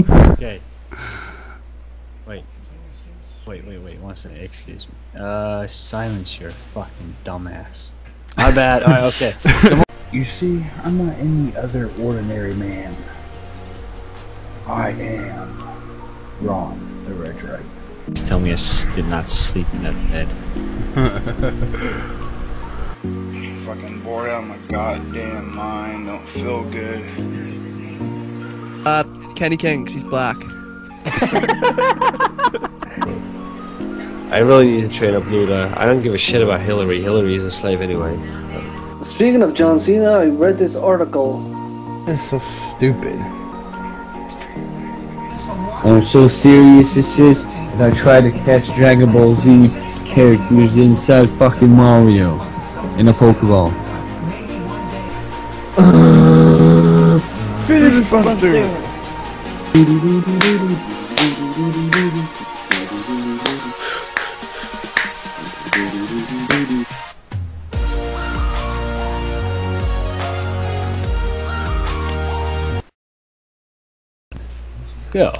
Okay. Wait. 1 second. Excuse me. Silence your fucking dumbass. My bad. Alright, okay. You see, I'm not any other ordinary man. I am Braun, the Red Dragon. Just tell me I did not sleep in that bed. Fucking bored out of my goddamn mind. Don't feel good. Kenny King, 'cause he's black. I really need to train up Luda. I don't give a shit about Hillary. Hillary is a slave anyway. Speaking of John Cena, I read this article. That's so stupid. I'm so serious this is that I tried to catch Dragon Ball Z characters inside fucking Mario in a Pokeball. Finish Buster! Go.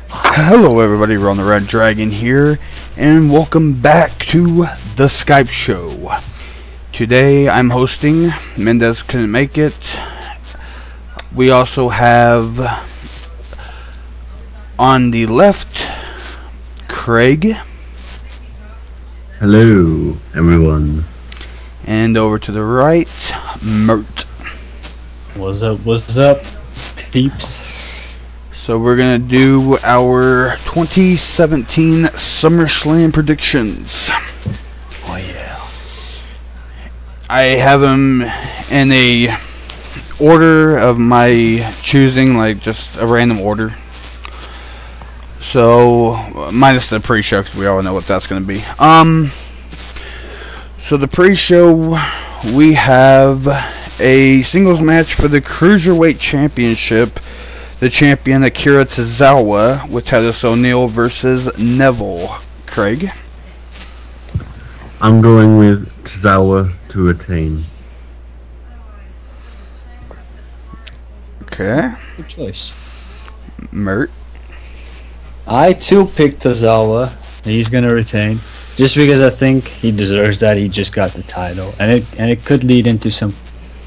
Hello everybody, we're on the Red Dragon here, and welcome back to the Skype show. Today I'm hosting. Mendez couldn't make it. We also have on the left Craig. Hello, everyone. And over to the right, Mert. What's up, peeps? So we're gonna do our 2017 SummerSlam predictions. Oh yeah. I have them in a order of my choosing, like just a random order. So minus the pre-show, because we all know what that's gonna be. So the pre-show, we have a singles match for the Cruiserweight Championship. The champion Akira Tozawa with Titus versus Neville. Craig? I'm going with Tozawa to retain. Okay. Good choice. Mert? I too picked Tozawa. He's gonna retain, just because I think he deserves that. He just got the title, and it could lead into some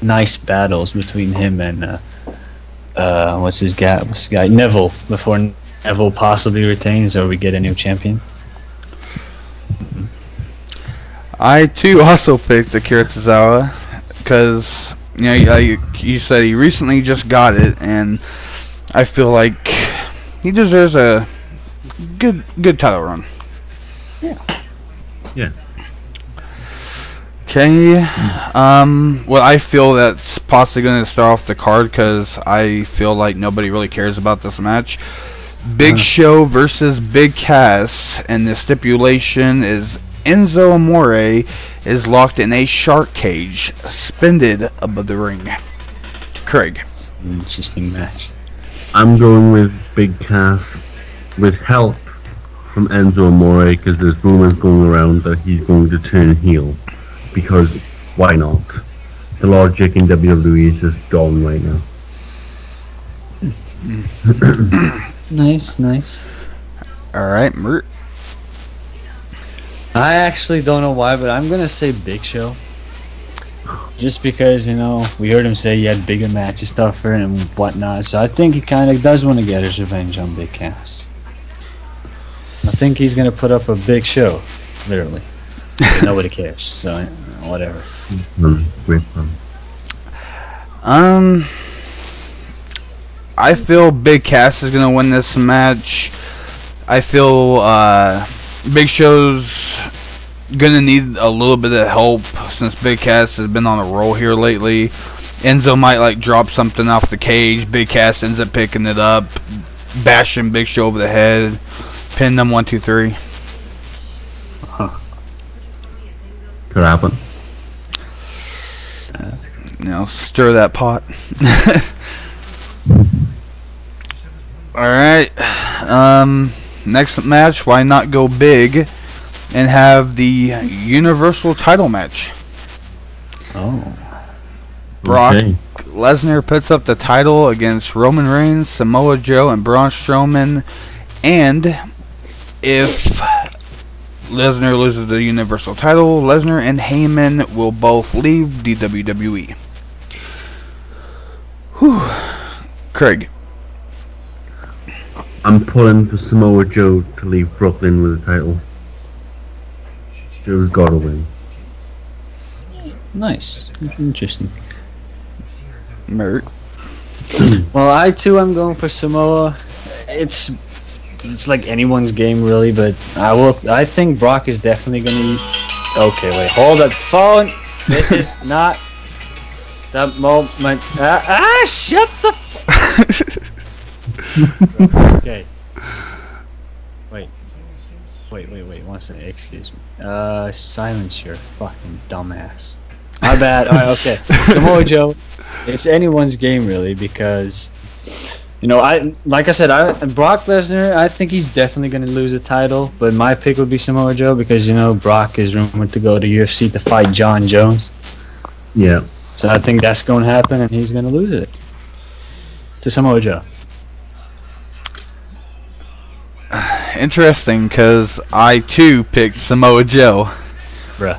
nice battles between him and what's the guy Neville, before Neville possibly retains or we get a new champion. I too also picked Akira Tozawa because you said he recently just got it, and I feel like he deserves a good title run. Yeah. Okay. Well, I feel that's possibly going to start off the card because I feel like nobody really cares about this match. Big Show versus Big Cass, and the stipulation is Enzo Amore is locked in a shark cage, suspended above the ring. Craig. Interesting match. I'm going with Big Cass with help from Enzo Amore because there's rumors going around that he's going to turn heel. Because why not? The logic in WWE is just gone right now. Nice. Alright, Mert. I actually don't know why, but I'm gonna say Big Show. Just because, we heard him say he had bigger matches, tougher, and whatnot. So I think he kind of does want to get his revenge on Big Cass. I think he's gonna put up a big show, literally. But nobody cares, so whatever. Great fun. I feel Big Cass is gonna win this match. I feel Big Show's gonna need a little bit of help since Big Cass has been on a roll here lately. Enzo might drop something off the cage. Big Cass ends up picking it up, bashing Big Show over the head, pin them 1, 2, 3. Could happen. Stir that pot. Alright. Next match, why not go big and have the Universal title match? Oh. Brock Okay. Lesnar puts up the title against Roman Reigns, Samoa Joe, and Braun Strowman. And if Lesnar loses the Universal title, Lesnar and Heyman will both leave the WWE. Whew. Craig. I'm pulling for Samoa Joe to leave Brooklyn with the title. Joe's gotta win. Nice. Interesting. Mert. Well, I too am going for Samoa. It's like anyone's game really, but I think Brock is definitely gonna. Okay, wait, hold up, phone. This is not the moment. Shut the. Okay. Wait. 1 second. Excuse me. Silence your fucking dumbass. My bad. All right. Okay. Samoa Joe. It's anyone's game really because, you know, Brock Lesnar. I think he's definitely going to lose the title, but my pick would be Samoa Joe because you know Brock is rumored to go to UFC to fight John Jones. Yeah. So I think that's going to happen, and he's going to lose it to Samoa Joe. Interesting, because I too picked Samoa Joe. Bruh.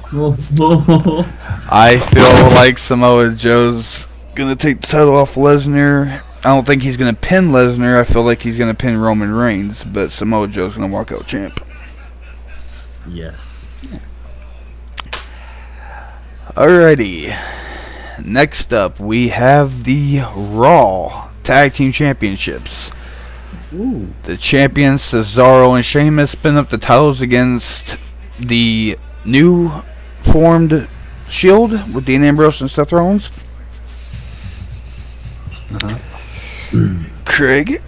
I feel like Samoa Joe's gonna take the title off Lesnar. I don't think he's gonna pin Lesnar. I feel like he's gonna pin Roman Reigns, but Samoa Joe's gonna walk out champ. Yes. Alrighty. Next up, we have the Raw Tag Team Championships. Ooh. The champions Cesaro and Sheamus pin up the titles against the new formed Shield with Dean Ambrose and Seth Rollins. Craig.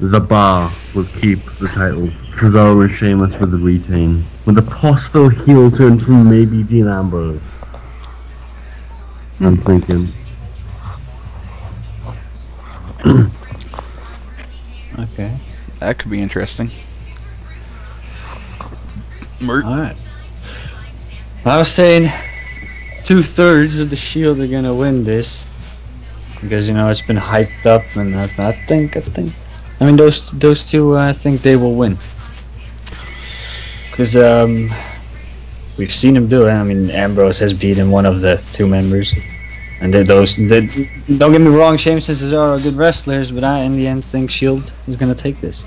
The Bar will keep the titles. Cesaro and Sheamus with the retain. With a possible heel turn from maybe Dean Ambrose. I'm thinking. Okay. That could be interesting. Mert. Alright. I was saying 2/3 of the Shield are gonna win this. Because, you know, it's been hyped up and I think I mean those two I think they will win. Because we've seen him do it. I mean Ambrose has beaten one of the two members. And don't get me wrong, Sheamus and Cesaro are good wrestlers, but I in the end think Shield is gonna take this.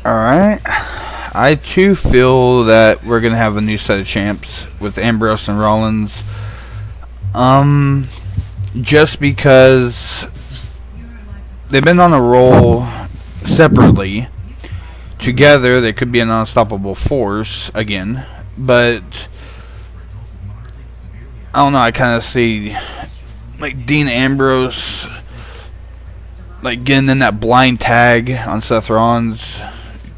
Alright. I too feel that we're gonna have a new set of champs with Ambrose and Rollins. Just because they've been on a roll separately. Together they could be an unstoppable force again. But I don't know, I kinda see like Dean Ambrose like getting in that blind tag on Seth Rollins,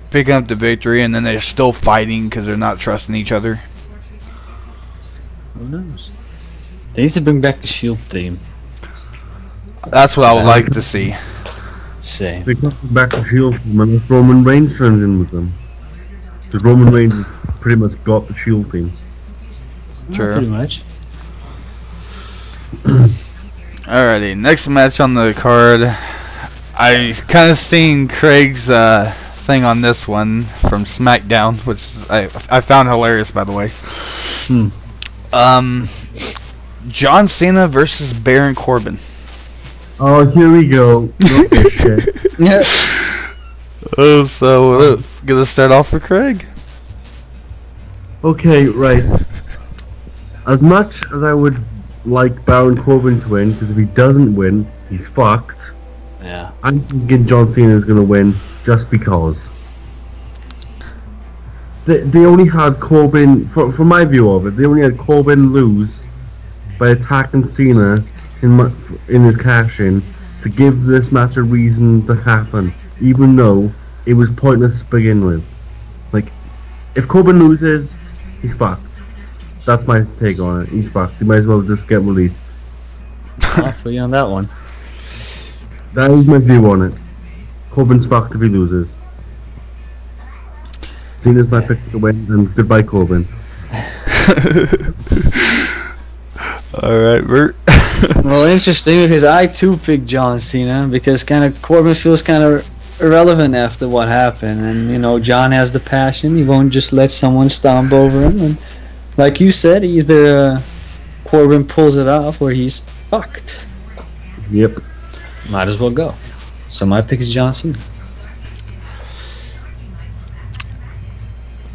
picking up the victory, and then they're still fighting because they're not trusting each other. Who knows? They need to bring back the Shield theme. That's what I would like to see. Same. They got back to Shield when Roman Reigns turns in with them. Because Roman Reigns has pretty much got the Shield team. Sure. Pretty much. Alrighty, next match on the card. I kind of seen Craig's thing on this one from SmackDown, which I found hilarious, by the way. John Cena versus Baron Corbin. Oh, here we go. Okay, shit. Yeah. Oh, so gonna start off for Craig. Okay, right. As much as I would like Baron Corbin to win, because if he doesn't win, he's fucked. Yeah. I'm thinking John Cena is going to win just because. They only had Corbin, from my view of it, they only had Corbin lose by attacking Cena in his cash-in to give this match a reason to happen, even though it was pointless to begin with. Like, if Corbin loses, he's fucked. That's my take on it. He's fucked. He might as well just get released. I'll feel you on that one. That is my view on it. Corbin's fucked if he loses. Cena's my pick to win, and goodbye, Corbin. Alright, Bert. Well, interesting because I too picked John Cena because kind of Corbin feels kind of irrelevant after what happened, and you know John has the passion. He won't just let someone stomp over him, and like you said, either Corbin pulls it off or he's fucked. Yep. Might as well go. So my pick is John Cena.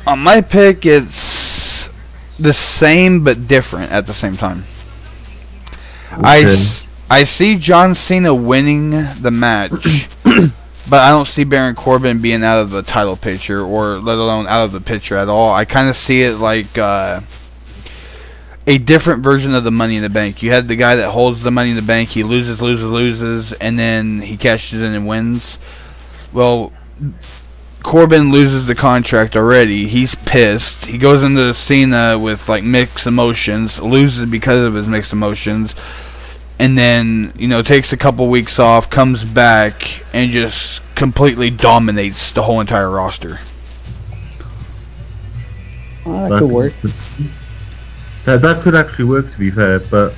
On my pick, it's the same but different at the same time. Okay. I see John Cena winning the match, but I don't see Baron Corbin being out of the title picture, or let alone out of the picture at all. I kind of see it like a different version of the Money in the Bank. You had the guy that holds the Money in the Bank. He loses, and then he cashes in and wins. Well, Corbin loses the contract already. He's pissed. He goes into Cena with like mixed emotions, loses because of his mixed emotions, and then, you know, takes a couple weeks off, comes back, and just completely dominates the whole entire roster. Well, that could work. That could actually work, to be fair, but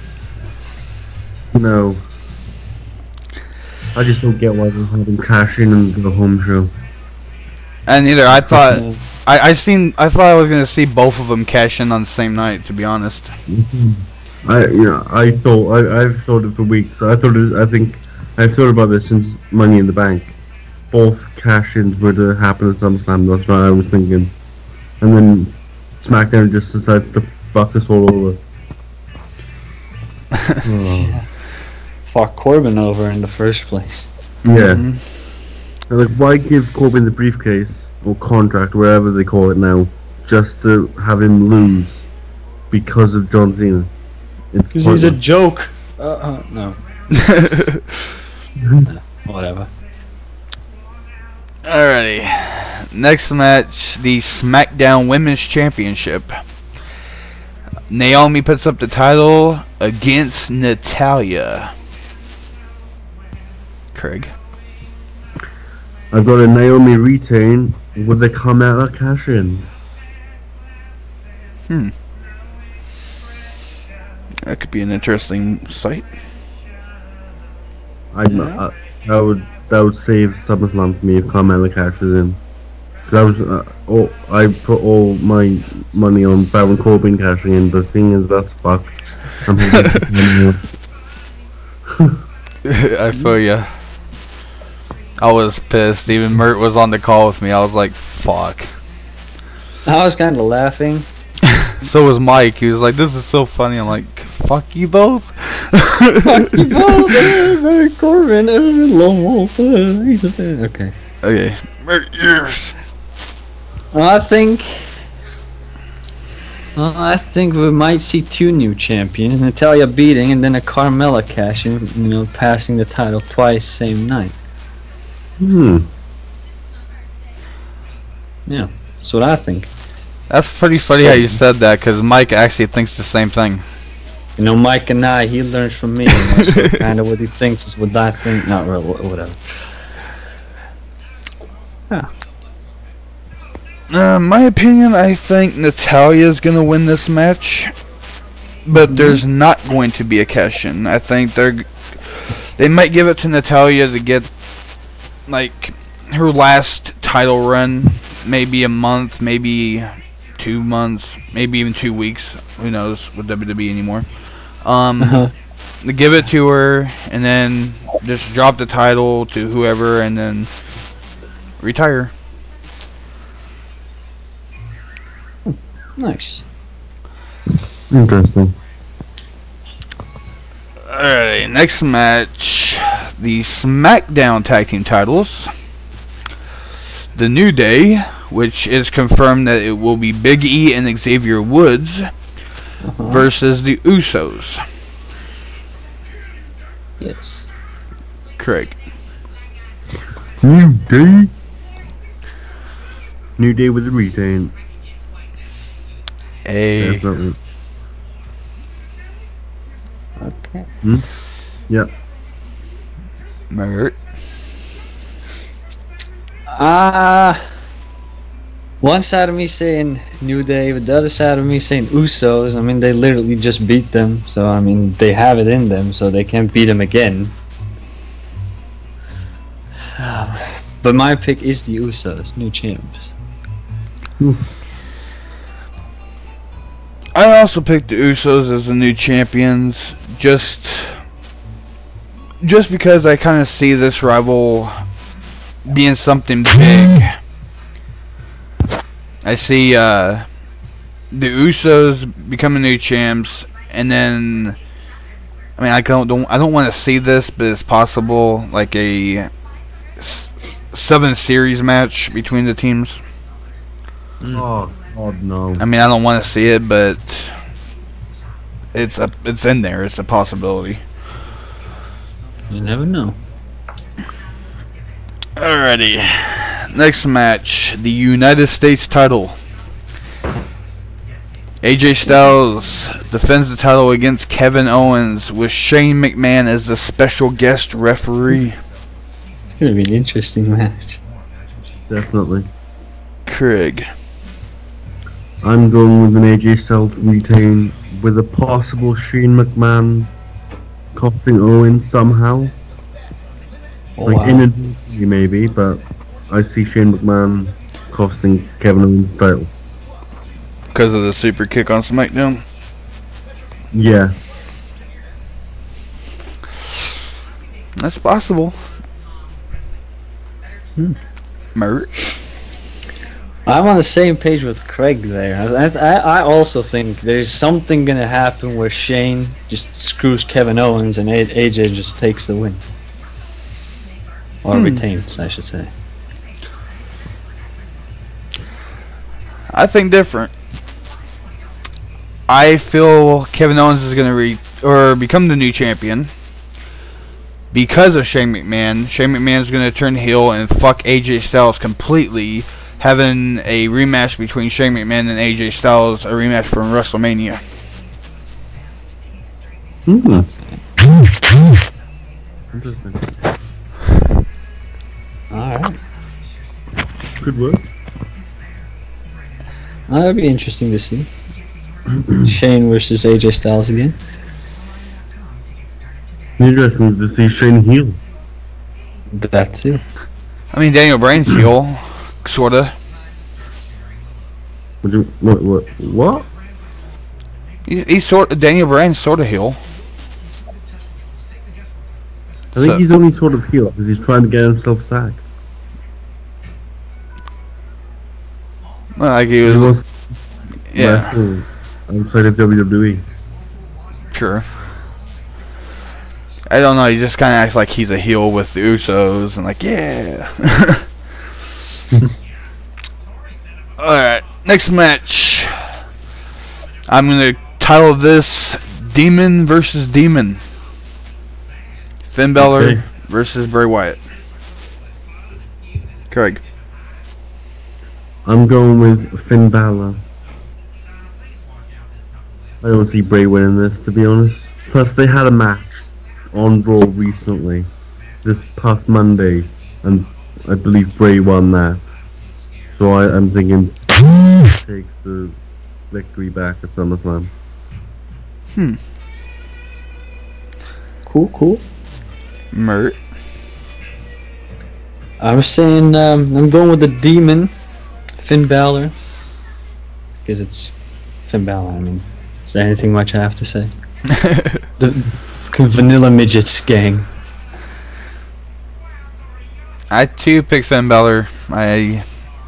no, I just don't get why they're having cash in and go home show. And neither. I thought I thought I was gonna see both of them cash in on the same night. To be honest. I've thought it for weeks. I think I've thought about this since Money in the Bank. Both cash-ins were to happen at SummerSlam. That's what I was thinking. And then SmackDown just decides to fuck us all over. Fuck Corbin over in the first place. Yeah. And like, why give Corbin the briefcase or contract, wherever they call it now, just to have him lose because of John Cena? Because he's a joke. No. Whatever. Alrighty. Next match, the SmackDown Women's Championship. Naomi puts up the title against Natalya. Craig. I've got a Naomi retain with a Carmella cash in. That could be an interesting sight. That would save SummerSlam for me if Carmella cashes in. Cause I put all my money on Baron Corbin cashing in, but seeing as that's fucked, I'm I feel ya. I was pissed. Even Mert was on the call with me. I was like, fuck. I was kind of laughing. So was Mike. He was like, this is so funny. I'm like, fuck you both. Fuck you both. Baron Corbin. Lone Wolf. He's just okay. Okay. Mert, yours. I think we might see two new champions, Natalya beating and then a Carmella cashing, passing the title twice same night. Yeah, that's what I think. That's pretty funny how you said that, because Mike actually thinks the same thing. Mike and I, he learns from me, so kind of what he thinks is what I think, not real, whatever. Yeah. My opinion, I think Natalya's gonna win this match, but there's not going to be a cash-in. I think they might give it to Natalya to get like her last title run, maybe a month, maybe 2 months, maybe even 2 weeks. Who knows with WWE anymore? They give it to her and then just drop the title to whoever and then retire. Nice. Interesting. Alright, next match. The SmackDown Tag Team titles. The New Day, which is confirmed that it will be Big E and Xavier Woods versus the Usos. Yes. Craig. New Day? New Day with a retain. Definitely. Okay. Yeah. Mert. Well, One side of me saying New Day, but the other side of me saying Usos. I mean, they literally just beat them, so I mean, they have it in them, so they can't beat them again. But my pick is the Usos, new champs. I also picked the Usos as the new champions, just because I kind of see this rival being something big. I see the Usos becoming new champs, and then I mean I don't want to see this, but it's possible, like a 7 series match between the teams. Oh God, no. I mean I don't want to see it, but it's in there. It's a possibility. You never know. Alrighty. Next match, the United States title. AJ Styles defends the title against Kevin Owens with Shane McMahon as the special guest referee. It's gonna be an interesting match. Definitely. Craig. I'm going with an AJ Styles retain with a possible Shane McMahon costing Owens somehow. Oh, like wow. inadvertently maybe, but I see Shane McMahon costing Kevin Owens the title. Because of the super kick on SmackDown. Yeah. That's possible. Mert. I'm on the same page with Craig there. I also think there's something gonna happen where Shane just screws Kevin Owens and AJ just takes the win. Or retains, I should say. I think different. I feel Kevin Owens is going to become the new champion because of Shane McMahon. Shane McMahon is going to turn heel and fuck AJ Styles completely, having a rematch between Shane McMahon and AJ Styles, a rematch from WrestleMania. Interesting. Alright. Good work. That'd be interesting to see. Shane versus AJ Styles again. Interesting to see Shane heel. That too. I mean, Daniel Bryan's heel, sorta. What? He's Daniel Bryan's sorta heel. I think he's only sort of heel because he's trying to get himself sacked. Well, like he was yeah. wrestling outside of WWE. Sure. I don't know, he just kind of acts like he's a heel with the Usos and like, yeah. Alright, next match. I'm going to title this Demon versus Demon. Finn Balor versus Bray Wyatt. Craig. I'm going with Finn Balor. I don't see Bray winning this, to be honest. Plus, they had a match on Raw recently, this past Monday, and I believe Bray won that. So I'm thinking takes the victory back at SummerSlam. Cool. Mert. I was saying I'm going with the Demon, Finn Balor, because it's Finn Balor. I mean, is there anything much I have to say? The Vanilla Midgets gang. I too pick Finn Balor. I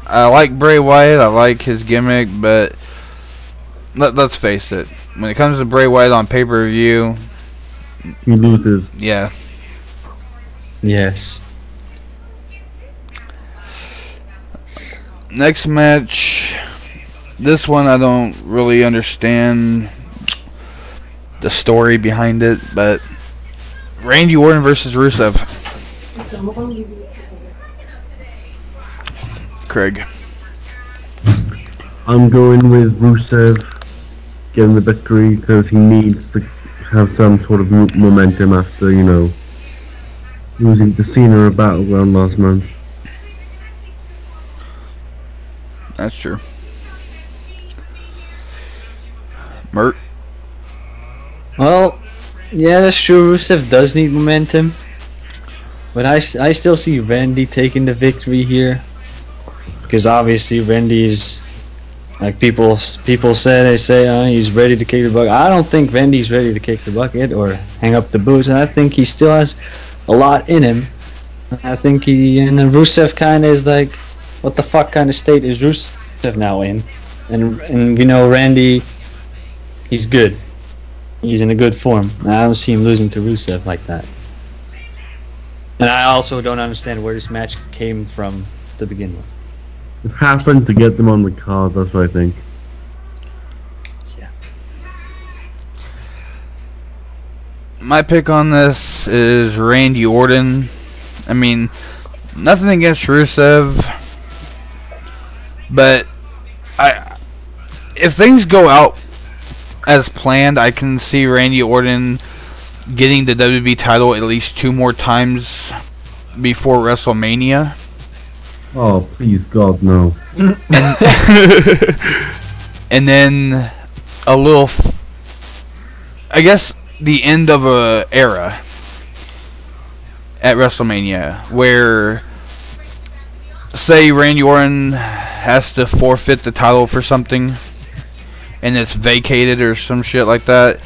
like Bray Wyatt. I like his gimmick, but let's face it. When it comes to Bray Wyatt on pay-per-view, He loses. yeah. Yes. Next match. This one I don't really understand the story behind it, but Randy Orton versus Rusev. Craig. I'm going with Rusev getting the victory because he needs to have some sort of momentum after, you know, losing to Cena at Battleground last month. That's true. Mert? Well, yeah, that's true. Rusev does need momentum. But I still see Randy taking the victory here. Because obviously Randy is, like people say, they say he's ready to kick the bucket. I don't think Randy's ready to kick the bucket or hang up the boots. And I think he still has a lot in him. I think and Rusev kind of is like, what the fuck kind of state is Rusev now in? And you know, Randy, he's good. He's in a good form. I don't see him losing to Rusev like that. And I also don't understand where this match came from to begin with. It happened to get them on the card, that's what I think. Yeah. My pick on this is Randy Orton. I mean, nothing against Rusev, but if things go out as planned, I can see Randy Orton getting the WWE title at least 2 more times before WrestleMania. Oh, please, God, no. And then a little, I guess, the end of a era at WrestleMania where, say, Randy Orton has to forfeit the title for something and it's vacated or some shit like that.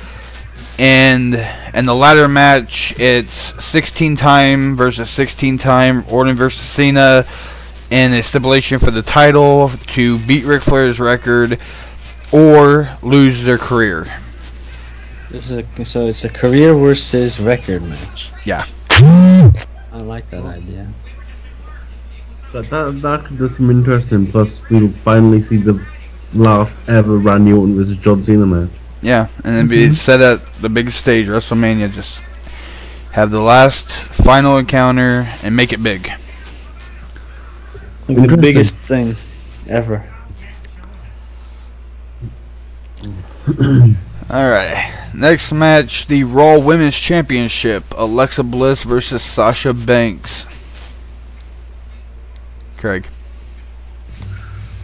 And in the latter match, it's 16-time versus 16-time, Orton versus Cena, and a stipulation for the title to beat Ric Flair's record or lose their career. So it's a career versus record match. Yeah. I like that idea. That could do some interesting. Plus, we'll finally see the last ever Randy Orton versus John Cena match. Yeah, and then be set at the big stage, WrestleMania. Just have the last final encounter and make it big. It's like the biggest thing ever. Alright, next match, the Raw Women's Championship. Alexa Bliss versus Sasha Banks. Craig.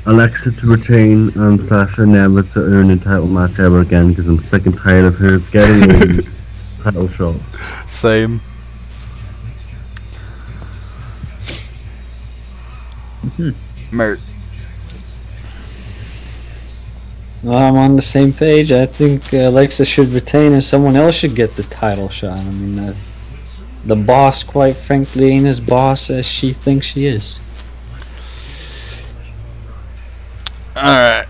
Alexa to retain and Sasha never to earn a title match ever again because I'm sick and tired of her getting a title shot. Same. Mert. Well, I'm on the same page. I think Alexa should retain and someone else should get the title shot. I mean, the boss, quite frankly, ain't as boss as she thinks she is. Alright.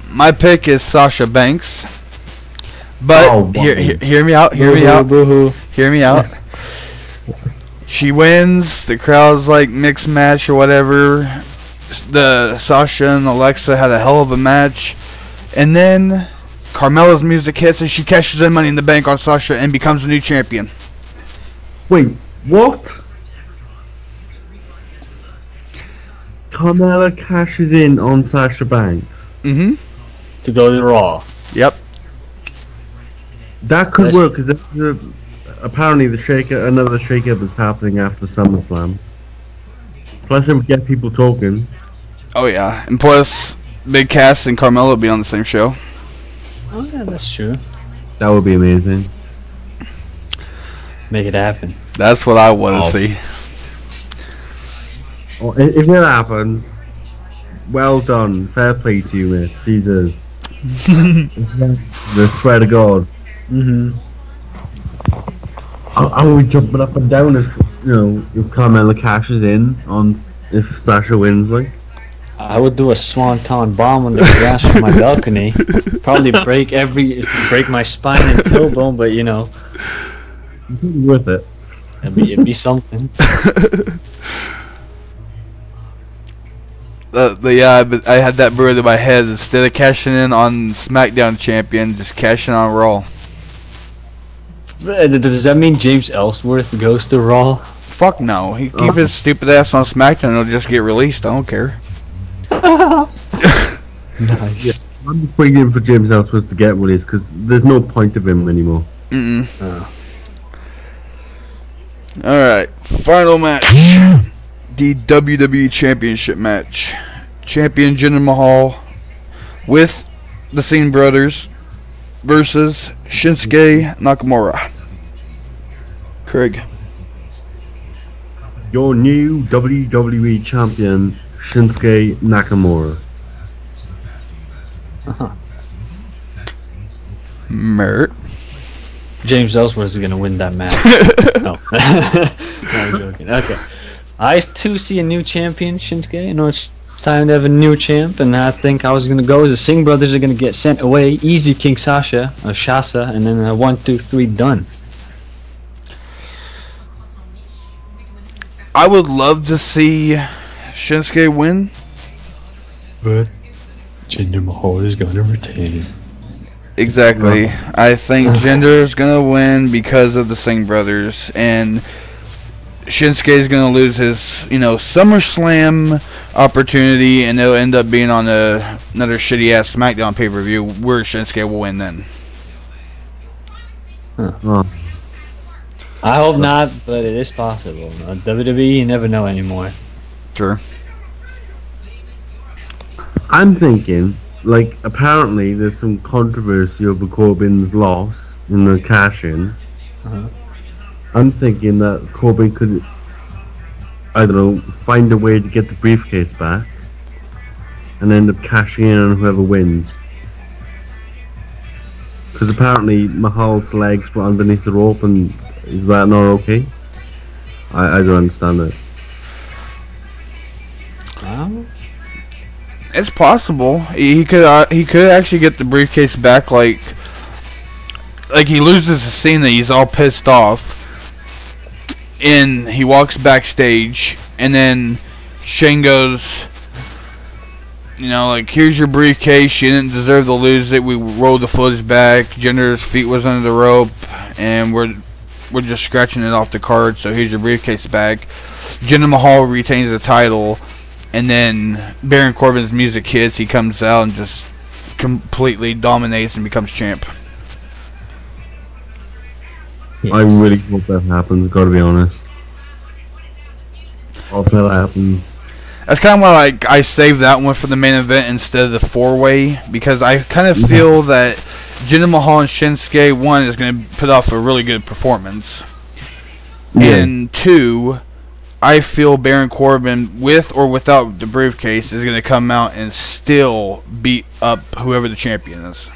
My pick is Sasha Banks. But hear me out, hear me out. Hear me out. She wins, the crowd's like mixed match or whatever. The Sasha and Alexa had a hell of a match. And then Carmella's music hits and she cashes in Money in the Bank on Sasha and becomes the new champion. Wait, what? Carmella cashes in on Sasha Banks. Mm-hmm. To go to Raw. Yep. That could work because apparently another shake-up is happening after SummerSlam. Plus it would get people talking. Oh yeah, and plus Big Cass and Carmella will be on the same show. Oh yeah, that's true. That would be amazing. Make it happen. That's what I want to see. Oh, if it happens, well done. Fair play to you, mate. Jesus. I swear to God. I will be jumping up and down if Carmella cashes in on if Sasha wins, like. I would do a swanton bomb on the grass from my balcony. Probably break my spine and tailbone, but you know. Worth it. It'd be something. But I had that brewed in my head. Instead of cashing in on SmackDown champion, just cashing on Raw. Does that mean James Ellsworth goes to Raw? Fuck no. He keep his stupid ass on SmackDown and he'll just get released. I don't care. Nice. Yeah, I'm just waiting for James Ellsworth to get released because there's no point of him anymore. Alright, final match. The WWE Championship match. champion Jinder Mahal with the Singh brothers versus Shinsuke Nakamura. Craig. Your new WWE champion, Shinsuke Nakamura. Mert. James Ellsworth is going to win that match. No. No, I'm joking. Okay. I too see a new champion, Shinsuke. I know it's time to have a new champ, and I think I was going to go as the Singh brothers are going to get sent away. Easy King Sasha, or Shasa, and then 1, 2, 3, done. I would love to see Shinsuke win. But Jinder Mahal is going to retain. Exactly. I think Jinder is going to win because of the Singh brothers, and Shinsuke is going to lose his, SummerSlam opportunity, and it'll end up being on another shitty-ass SmackDown pay-per-view where Shinsuke will win then. Huh. I hope not, but it is possible. WWE, you never know anymore. Sure. I'm thinking, apparently there's some controversy over Corbin's loss in the cash-in. I'm thinking that Corbin could, find a way to get the briefcase back and end up cashing in on whoever wins. Because apparently Mahal's legs were underneath the rope, and is that not okay? I don't understand it. It's possible. He could actually get the briefcase back, like he loses the scene that he's all pissed off, and he walks backstage, and then Shane goes, here's your briefcase, you didn't deserve to lose it, we rolled the footage back, Jinder's feet was under the rope, and we're just scratching it off the card, so here's your briefcase back. Jinder Mahal retains the title, and then Baron Corbin's music hits, he comes out and just completely dominates and becomes champ. Yes. I really hope that happens, gotta be honest. I'll say that happens. That's kind of why I saved that one for the main event instead of the 4-way, because I kind of feel that Jinder Mahal and Shinsuke, 1, is going to put off a really good performance. Yeah. And 2, I feel Baron Corbin, with or without the briefcase, is going to come out and still beat up whoever the champion is.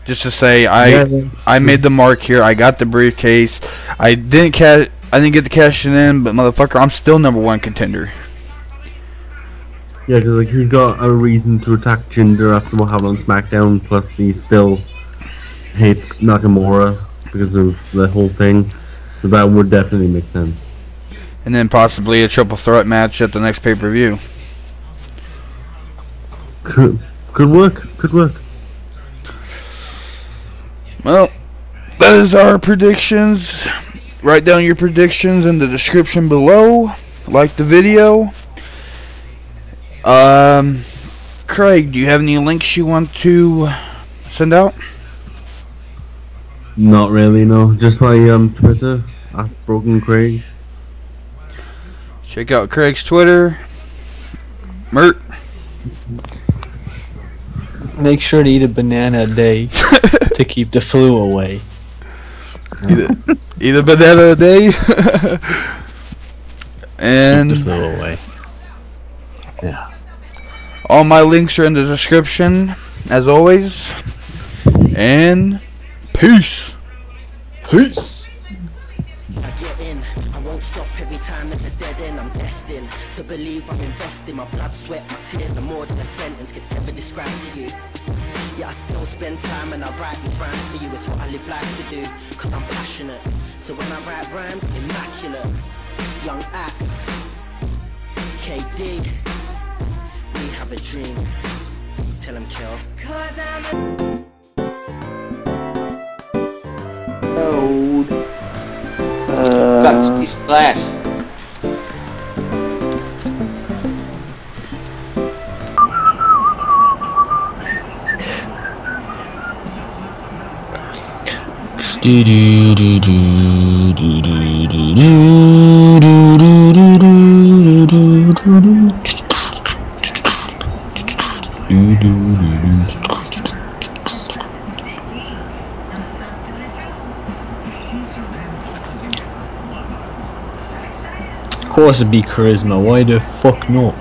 Just to say, I made the mark here. I got the briefcase. I didn't get the cash in, but motherfucker, I'm still #1 contender. Yeah, because he's got a reason to attack Jinder after what happened on SmackDown. Plus, he still hates Nakamura because of the whole thing. So that would definitely make sense. And then possibly a triple threat match at the next pay-per-view. Could work. Could work. Well, that is our predictions. Write down your predictions in the description below. Like the video. Craig, do you have any links you want to send out? Not really, no. Just my Twitter, @BrokenCraig. Check out Craig's Twitter. Mert. Make sure to eat a banana a day to keep the flu away. Eat a banana a day. And keep the flu away. Yeah. All my links are in the description, as always. And peace. Peace. I get in, I won't stop every time there's a dead end. I'm destined to believe I'm investing my blood, sweat, my tears are more than a sentence could ever describe to you. Yeah, I still spend time and I write these rhymes for you. It's what I live life to do, cause I'm passionate. So when I write rhymes, immaculate. Young Axe, KD, we have a dream. Tell him kill. Cause I'm Got a piece of glass. Do do do do do do do do do do do. Of course it'd be charisma, why the fuck not?